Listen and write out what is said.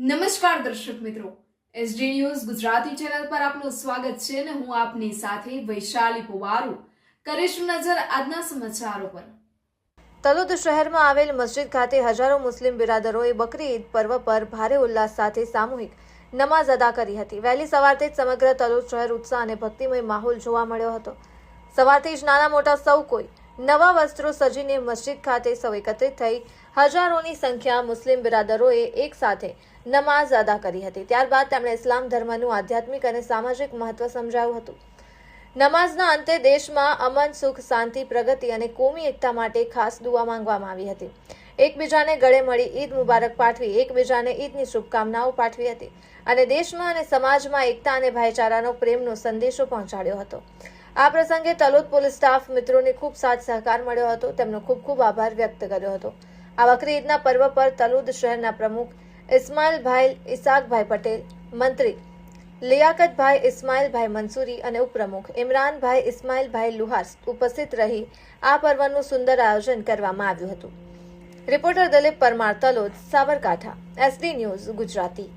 નમસ્કાર દર્શક મિત્રો, એસડી ન્યૂઝ ગુજરાતી ચેનલ પર આપનું સ્વાગત છે અને હું આપની સાથે વૈશાલી પુવારુ કરીશું નજર આજના સમાચારો પર। તલોદ શહેરમાં આવેલ મસ્જિદ ખાતે હજારો મુસ્લિમ બિરાદરોએ બકરી ઈદ પર્વ પર ભારે ઉલ્લાસ સાથે સામૂહિક નમાઝ અદા કરી હતી। વહેલી સવારથી જ સમગ્ર તલોદ શહેર ઉત્સાહ અને ભક્તિમય માહોલ જોવા મળ્યો હતો। સવારથી જ નાના મોટા સૌ કોઈ નવા વસ્ત્રો સજીને મસ્જિદ ખાતે સૌ એકત્રિત થઈ હજારોની સંખ્યા મુસ્લિમ બિરાદરોએ એક સાથે નમાઝ અદા કરી હતી। ત્યારબાદ તેમણે ઇસ્લામ ધર્મનું આધ્યાત્મિક અને સામાજિક મહત્વ સમજાવ્યું હતું। નમાઝના અંતે દેશમાં અમન, સુખ, શાંતિ, પ્રગતિ અને કોમી એકતા માટે ખાસ દુઆ માંગવામાં આવી હતી। એકબીજાને ગળે મળી ઈદ મુબારક પાઠવી એકબીજાને ઈદની શુભકામનાઓ પાઠવી હતી અને દેશમાં અને સમાજમાં એકતા અને ભાઈચારાનો પ્રેમનો સંદેશો પહોંચાડ્યો હતો। આ પ્રસંગે તલોદ પોલીસ સ્ટાફ મિત્રોને ખૂબ સાથ સહકાર મળ્યો હતો, તેમનો ખૂબ ખૂબ આભાર વ્યક્ત કર્યો હતો। આ બકરી ઈદના પર્વ પર તલોદ શહેરના પ્રમુખ ઇસ્માઇલભાઈ ઇસાકભાઈ પટેલ, મંત્રી લિયાકતભાઈ ઇસ્માઇલભાઈ મંસૂરી અને ઉપપ્રમુખ ઇમરાનભાઈ ઇસ્માઇલભાઈ લુહાસ ઉપસ્થિત રહી આ પર્વનું સુંદર આયોજન કરવામાં આવ્યું હતું। Reporter Dilip Parmar, Talod, Sabarkantha, SD news Gujarati.